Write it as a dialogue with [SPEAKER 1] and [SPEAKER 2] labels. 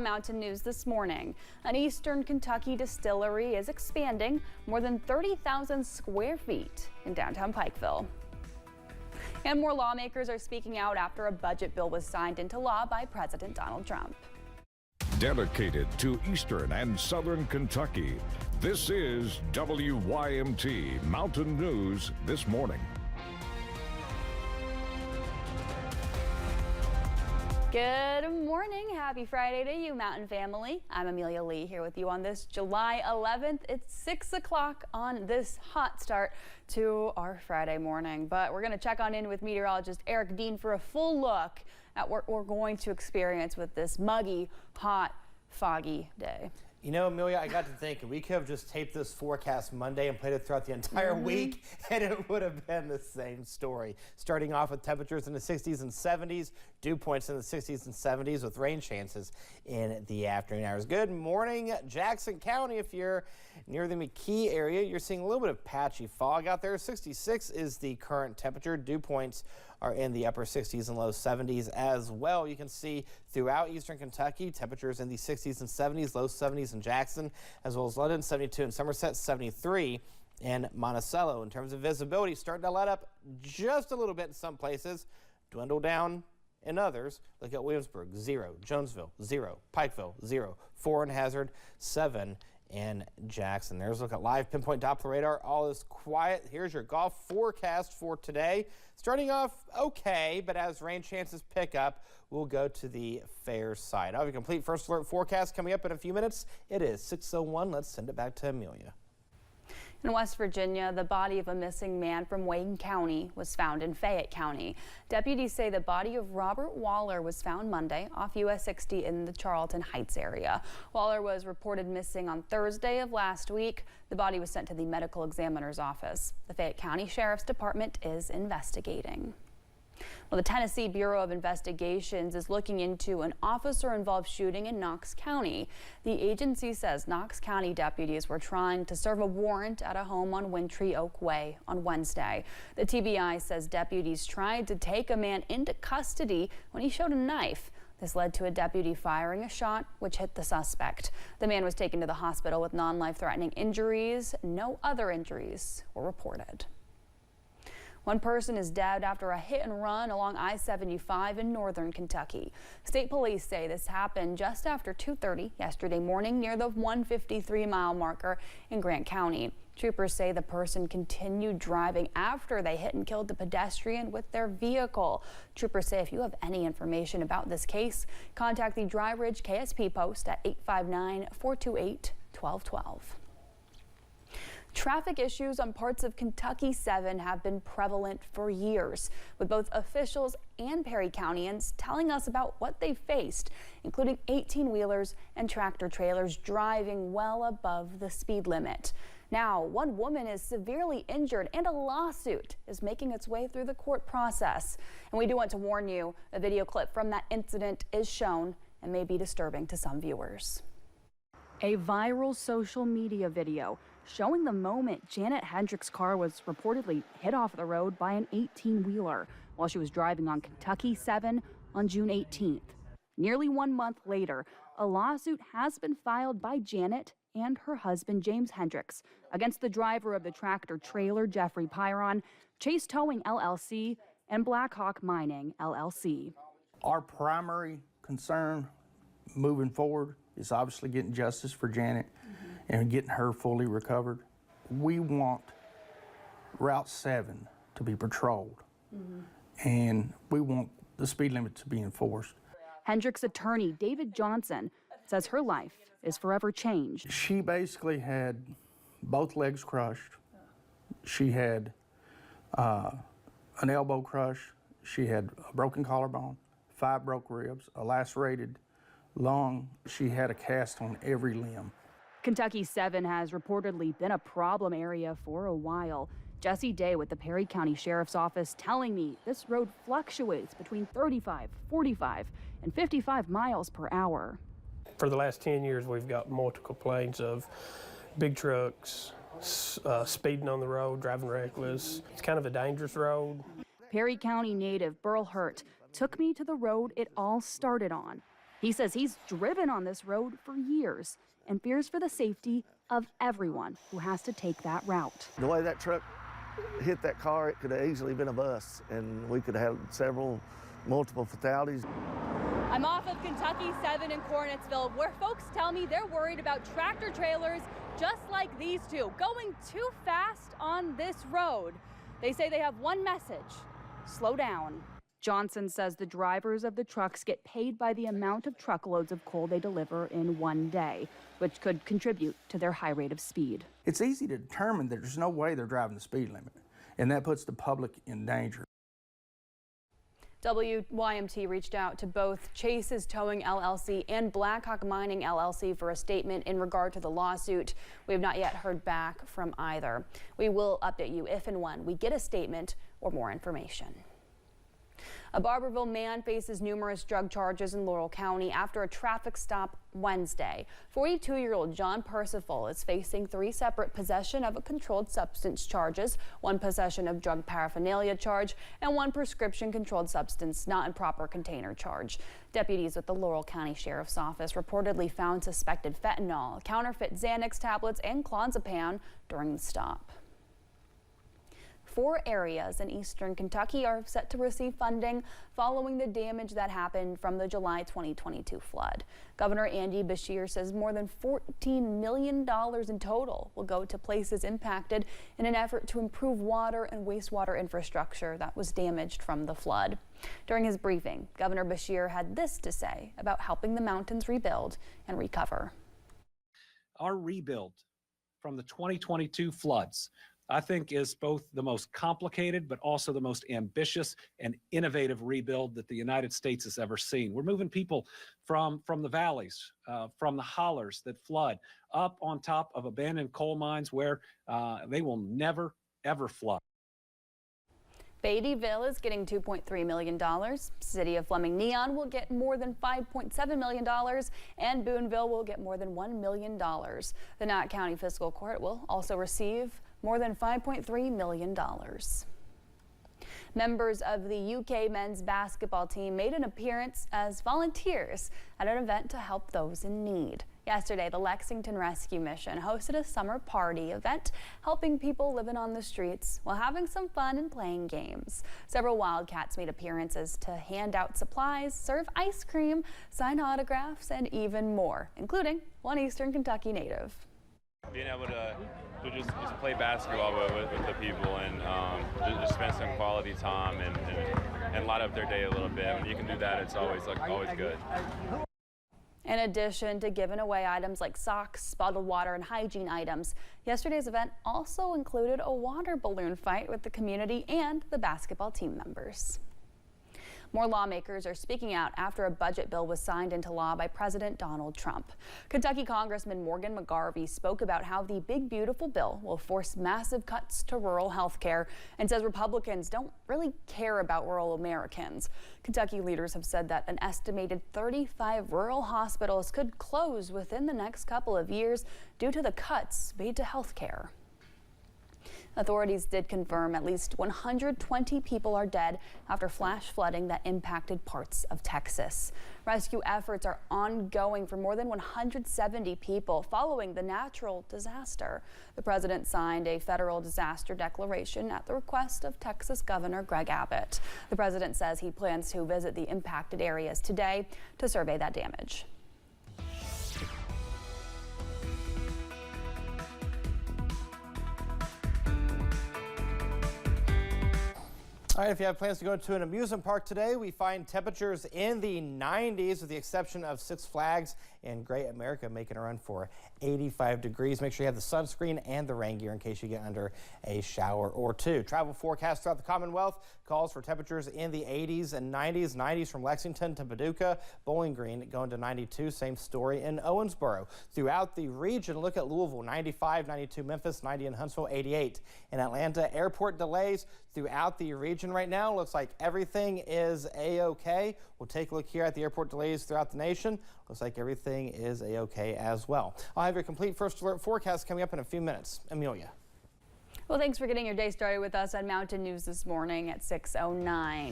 [SPEAKER 1] Mountain News this morning. An eastern Kentucky distillery is expanding more than 30,000 square feet in downtown Pikeville. And more lawmakers are speaking out after a budget bill was signed into law by President Donald Trump.
[SPEAKER 2] Dedicated to eastern and southern Kentucky, this is WYMT Mountain News this morning.
[SPEAKER 1] Good morning. Happy Friday to you, Mountain family. I'm Amelia Lee here with you on this July 11th. It's 6 o'clock on this hot start to our Friday morning. But we're going to check on in with meteorologist Eric Dean for a full look at what we're going to experience with this muggy, hot, foggy day.
[SPEAKER 3] You know, Amelia, I got to thinking we could have just taped this forecast Monday and played it throughout the entire week, and it would have been the same story. Starting off with temperatures in the 60s and 70s, dew points in the 60s and 70s with rain chances in the afternoon hours. Good morning, Jackson County. If you're near the McKee area, you're seeing a little bit of patchy fog out there. 66 is the current temperature. Dew points are in the upper 60s and low 70s as well. You can see throughout eastern Kentucky, temperatures in the 60s and 70s, low 70s in Jackson, as well as London, 72 in Somerset, 73 in Monticello. In terms of visibility, starting to let up just a little bit in some places, dwindle down in others. Look at Williamsburg, 0, Jonesville, 0, Pikeville, 0, 4 in Hazard, 7 in Jackson. There's a look at live pinpoint Doppler radar. All is quiet. Here's your golf forecast for today. Starting off okay, but as rain chances pick up, we'll go to the fair side. I'll have a complete first alert forecast coming up in a few minutes. It is 6:01. Let's send it back to Amelia.
[SPEAKER 1] In West Virginia, the body of a missing man from Wayne County was found in Fayette County. Deputies say the body of Robert Waller was found Monday off US 60 in the Charlton Heights area. Waller was reported missing on Thursday of last week. The body was sent to the medical examiner's office. The Fayette County Sheriff's Department is investigating. Well, the Tennessee Bureau of Investigations is looking into an officer-involved shooting in Knox County. The agency says Knox County deputies were trying to serve a warrant at a home on Wintry Oak Way on Wednesday. The TBI says deputies tried to take a man into custody when he showed a knife. This led to a deputy firing a shot, which hit the suspect. The man was taken to the hospital with non-life-threatening injuries. No other injuries were reported. One person is dead after a hit and run along I-75 in northern Kentucky. State police say this happened just after 2:30 yesterday morning near the 153-mile marker in Grant County. Troopers say the person continued driving after they hit and killed the pedestrian with their vehicle. Troopers say if you have any information about this case, contact the Dry Ridge KSP post at 859-428-1212. Traffic issues on parts of Kentucky 7 have been prevalent for years, with both officials and Perry Countyans telling us about what they faced, including 18-wheelers and tractor-trailers driving well above the speed limit. Now, one woman is severely injured and a lawsuit is making its way through the court process. And we do want to warn you, a video clip from that incident is shown and may be disturbing to some viewers. A viral social media video showing the moment Janet Hendricks' car was reportedly hit off the road by an 18-wheeler while she was driving on Kentucky 7 on June 18th. Nearly 1 month later, a lawsuit has been filed by Janet and her husband, James Hendricks, against the driver of the tractor-trailer, Jeffrey Pyron, Chase Towing LLC, and Blackhawk Mining LLC.
[SPEAKER 4] Our primary concern moving forward is obviously getting justice for Janet and getting her fully recovered. We want Route 7 to be patrolled, and we want the speed limit to be enforced.
[SPEAKER 1] Hendricks' attorney, David Johnson, says her life is forever changed.
[SPEAKER 4] She basically had both legs crushed. She had an elbow crush. She had a broken collarbone, 5 broke ribs, a lacerated lung. She had a cast on every limb.
[SPEAKER 1] Kentucky 7 has reportedly been a problem area for a while. Jesse Day with the Perry County Sheriff's Office telling me this road fluctuates between 35, 45, and 55 miles per hour.
[SPEAKER 5] For the last 10 years, we've got multiple complaints of big trucks speeding on the road, driving reckless. It's kind of a dangerous road.
[SPEAKER 1] Perry County native Burl Hurt took me to the road it all started on.
[SPEAKER 6] He says he's driven on this road for years and fears for the safety of everyone who has to take that route.
[SPEAKER 7] The way that truck hit that car, it could have easily been a bus, and we could have multiple fatalities.
[SPEAKER 1] I'm off of Kentucky 7 in Cornetsville, where folks tell me they're worried about tractor trailers just like these two going too fast on this road. They say they have one message: slow down. Johnson says the drivers of the trucks get paid by the amount of truckloads of coal they deliver in one day, which could contribute to their high rate of speed.
[SPEAKER 4] It's easy to determine that there's no way they're driving the speed limit, and that puts the public in danger.
[SPEAKER 1] WYMT reached out to both Chase's Towing LLC and Blackhawk Mining LLC for a statement in regard to the lawsuit. We have not yet heard back from either. We will update you if and when we get a statement or more information. A Barberville man faces numerous drug charges in Laurel County after a traffic stop Wednesday. 42-year-old John Percival is facing 3 separate possession of a controlled substance charges, 1 possession of drug paraphernalia charge, and 1 prescription controlled substance not in proper container charge. Deputies with the Laurel County Sheriff's Office reportedly found suspected fentanyl, counterfeit Xanax tablets, and clonazepam during the stop. 4 areas in eastern Kentucky are set to receive funding following the damage that happened from the July 2022 flood. Governor Andy Beshear says more than $14 million in total will go to places impacted in an effort to improve water and wastewater infrastructure that was damaged from the flood. During his briefing, Governor Beshear had this to say about helping the mountains rebuild and recover.
[SPEAKER 8] Our rebuild from the 2022 floods, I think, is both the most complicated but also the most ambitious and innovative rebuild that the United States has ever seen. We're moving people from the valleys, from the hollers that flood, up on top of abandoned coal mines where they will never, ever flood.
[SPEAKER 1] Beattyville is getting $2.3 million. City of Fleming Neon will get more than $5.7 million, and Boonville will get more than $1 million. The Knott County Fiscal Court will also receive more than $5.3 million. Members of the UK men's basketball team made an appearance as volunteers at an event to help those in need. Yesterday, the Lexington Rescue Mission hosted a summer party event helping people living on the streets while having some fun and playing games. Several Wildcats made appearances to hand out supplies, serve ice cream, sign autographs, and even more, including one Eastern Kentucky native.
[SPEAKER 9] Being able to just play basketball with the people and just spend some quality time and light up their day a little bit. When you can do that, it's always good.
[SPEAKER 1] In addition to giving away items like socks, bottled water, and hygiene items, yesterday's event also included a water balloon fight with the community and the basketball team members. More lawmakers are speaking out after a budget bill was signed into law by President Donald Trump. Kentucky Congressman Morgan McGarvey spoke about how the big beautiful bill will force massive cuts to rural health care and says Republicans don't really care about rural Americans. Kentucky leaders have said that an estimated 35 rural hospitals could close within the next couple of years due to the cuts made to health care. Authorities did confirm at least 120 people are dead after flash flooding that impacted parts of Texas. Rescue efforts are ongoing for more than 170 people following the natural disaster. The president signed a federal disaster declaration at the request of Texas Governor Greg Abbott. The president says he plans to visit the impacted areas today to survey that damage.
[SPEAKER 3] All right, if you have plans to go to an amusement park today, we find temperatures in the 90s with the exception of Six Flags and Great America making a run for 85 degrees. Make sure you have the sunscreen and the rain gear in case you get under a shower or two. Travel forecast throughout the Commonwealth calls for temperatures in the 80s and 90s. 90s from Lexington to Paducah. Bowling Green going to 92. Same story in Owensboro. Throughout the region, look at Louisville, 95, 92 Memphis, 90 in Huntsville, 88 in Atlanta. Airport delays throughout the region right now. Looks like everything is A-OK. We'll take a look here at the airport delays throughout the nation. Looks like everything is A-OK as well. I'll have your complete first alert forecast coming up in a few minutes. Amelia.
[SPEAKER 1] Well, thanks for getting your day started with us on Mountain News this morning at 6:09.